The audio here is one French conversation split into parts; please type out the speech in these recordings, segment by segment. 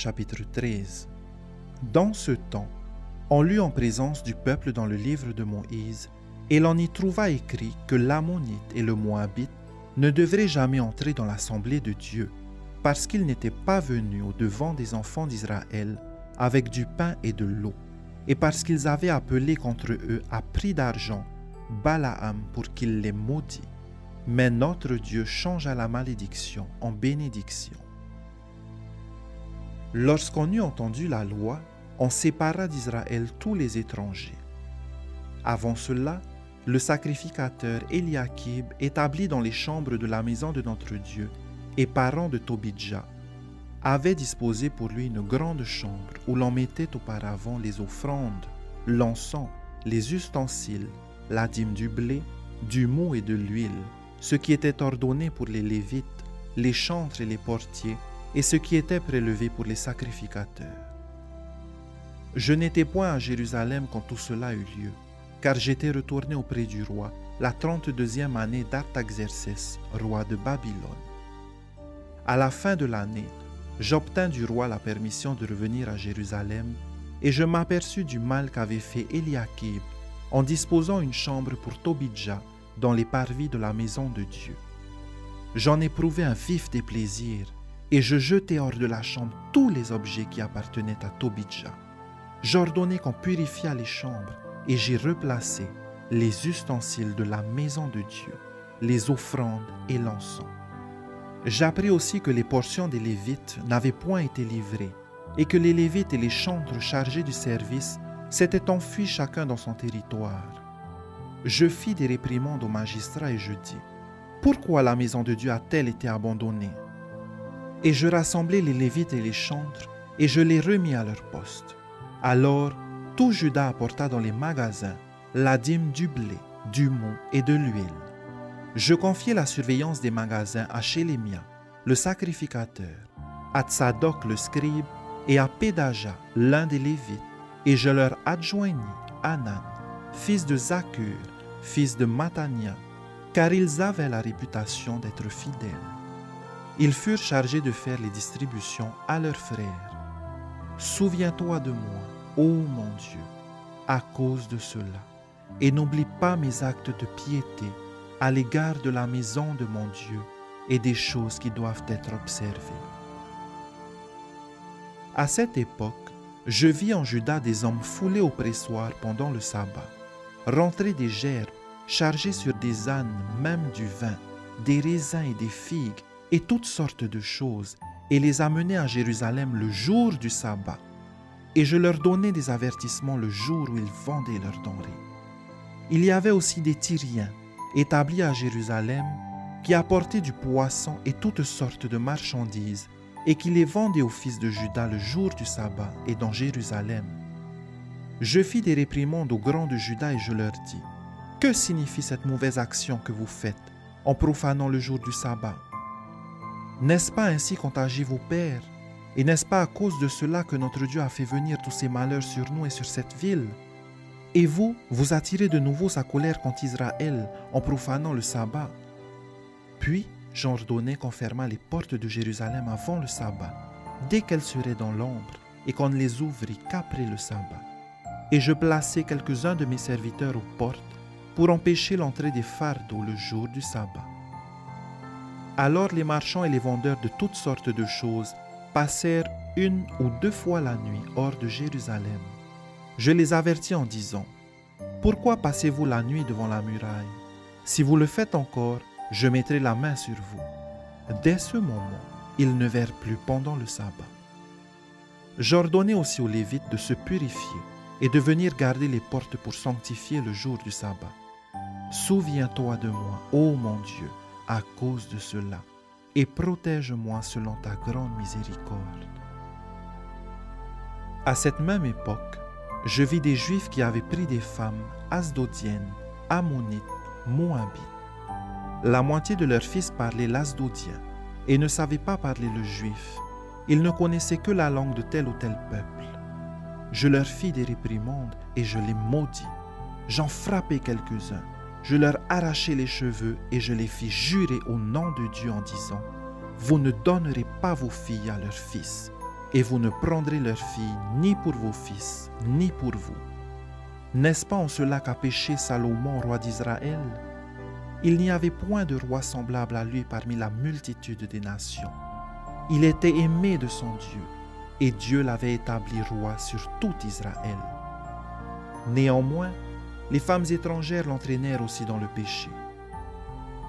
chapitre 13. Dans ce temps, on lut en présence du peuple dans le livre de Moïse, et l'on y trouva écrit que l'Ammonite et le Moabite ne devraient jamais entrer dans l'assemblée de Dieu, parce qu'ils n'étaient pas venus au-devant des enfants d'Israël avec du pain et de l'eau, et parce qu'ils avaient appelé contre eux à prix d'argent Balaam pour qu'il les maudît. Mais notre Dieu changea la malédiction en bénédiction. Lorsqu'on eut entendu la loi, on sépara d'Israël tous les étrangers. Avant cela, le sacrificateur Eliakib, établi dans les chambres de la maison de notre Dieu et parent de Tobidja, avait disposé pour lui une grande chambre où l'on mettait auparavant les offrandes, l'encens, les ustensiles, la dîme du blé, du mou et de l'huile, ce qui était ordonné pour les Lévites, les chantres et les portiers, et ce qui était prélevé pour les sacrificateurs. Je n'étais point à Jérusalem quand tout cela eut lieu, car j'étais retourné auprès du roi la 32e année d'Artaxerxès, roi de Babylone. À la fin de l'année, j'obtins du roi la permission de revenir à Jérusalem, et je m'aperçus du mal qu'avait fait Eliakib en disposant une chambre pour Tobidja dans les parvis de la maison de Dieu. J'en éprouvai un vif déplaisir, et je jetai hors de la chambre tous les objets qui appartenaient à Tobidja. J'ordonnai qu'on purifiât les chambres, et j'y replaçai les ustensiles de la maison de Dieu, les offrandes et l'encens. J'appris aussi que les portions des Lévites n'avaient point été livrées, et que les Lévites et les chantres chargés du service s'étaient enfuis chacun dans son territoire. Je fis des réprimandes aux magistrats et je dis, « Pourquoi la maison de Dieu a-t-elle été abandonnée ?» Et je rassemblai les Lévites et les chantres, et je les remis à leur poste. Alors, tout Juda apporta dans les magasins la dîme du blé, du mou et de l'huile. Je confiai la surveillance des magasins à Shélémia, le sacrificateur, à Tsadok le scribe et à Pédaja, l'un des Lévites, et je leur adjoignis Hanan, fils de Zakur, fils de Matania, car ils avaient la réputation d'être fidèles. Ils furent chargés de faire les distributions à leurs frères. Souviens-toi de moi, ô mon Dieu, à cause de cela, et n'oublie pas mes actes de piété à l'égard de la maison de mon Dieu et des choses qui doivent être observées. À cette époque, je vis en Juda des hommes foulés au pressoir pendant le sabbat, rentrer des gerbes, chargés sur des ânes, même du vin, des raisins et des figues, et toutes sortes de choses, et les amener à Jérusalem le jour du sabbat. Et je leur donnais des avertissements le jour où ils vendaient leurs denrées. Il y avait aussi des Tyriens, établis à Jérusalem, qui apportaient du poisson et toutes sortes de marchandises, et qui les vendaient aux fils de Juda le jour du sabbat et dans Jérusalem. Je fis des réprimandes aux grands de Juda et je leur dis, « Que signifie cette mauvaise action que vous faites en profanant le jour du sabbat? N'est-ce pas ainsi qu'ont agi vos pères? Et n'est-ce pas à cause de cela que notre Dieu a fait venir tous ces malheurs sur nous et sur cette ville? Et vous, vous attirez de nouveau sa colère contre Israël en profanant le sabbat. » Puis j'ordonnai qu'on fermât les portes de Jérusalem avant le sabbat, dès qu'elles seraient dans l'ombre, et qu'on ne les ouvrit qu'après le sabbat. Et je plaçai quelques-uns de mes serviteurs aux portes pour empêcher l'entrée des fardeaux le jour du sabbat. Alors les marchands et les vendeurs de toutes sortes de choses passèrent 1 ou 2 fois la nuit hors de Jérusalem. Je les avertis en disant, « Pourquoi passez-vous la nuit devant la muraille? Si vous le faites encore, je mettrai la main sur vous. » Dès ce moment, ils ne vinrent plus pendant le sabbat. J'ordonnai aussi aux Lévites de se purifier et de venir garder les portes pour sanctifier le jour du sabbat. Souviens-toi de moi, ô mon Dieu, à cause de cela, et protège-moi selon ta grande miséricorde. À cette même époque, je vis des Juifs qui avaient pris des femmes asdodiennes, ammonites, moabites. La moitié de leurs fils parlaient l'asdodien et ne savaient pas parler le juif. Ils ne connaissaient que la langue de tel ou tel peuple. Je leur fis des réprimandes et je les maudis. J'en frappai quelques-uns. Je leur arrachai les cheveux et je les fis jurer au nom de Dieu en disant, « Vous ne donnerez pas vos filles à leurs fils, et vous ne prendrez leurs filles ni pour vos fils, ni pour vous. N'est-ce pas en cela qu'a péché Salomon, roi d'Israël? Il n'y avait point de roi semblable à lui parmi la multitude des nations. Il était aimé de son Dieu, et Dieu l'avait établi roi sur tout Israël. Néanmoins, les femmes étrangères l'entraînèrent aussi dans le péché.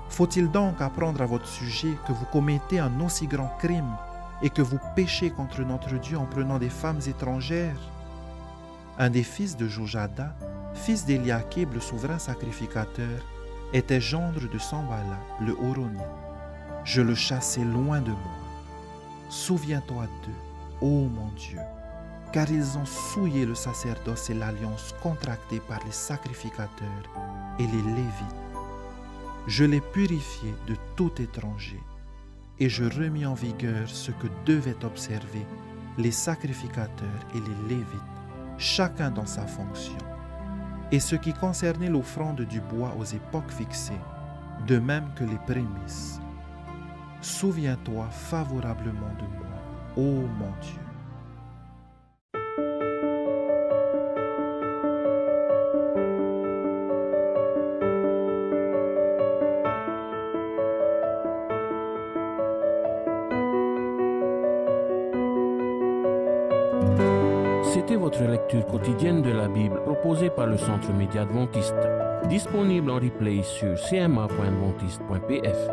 Faut-il donc apprendre à votre sujet que vous commettez un aussi grand crime et que vous péchez contre notre Dieu en prenant des femmes étrangères? Un des fils de Jojada, fils d'Eliakib, le souverain sacrificateur, était gendre de Sambala, le Horonite. Je le chassai loin de moi. Souviens-toi d'eux, ô mon Dieu, car ils ont souillé le sacerdoce et l'alliance contractée par les sacrificateurs et les Lévites. Je les purifiai de tout étranger, et je remis en vigueur ce que devaient observer les sacrificateurs et les Lévites, chacun dans sa fonction, et ce qui concernait l'offrande du bois aux époques fixées, de même que les prémices. Souviens-toi favorablement de moi, ô mon Dieu. C'était votre lecture quotidienne de la Bible proposée par le Centre Média Adventiste, disponible en replay sur cma.adventiste.pf.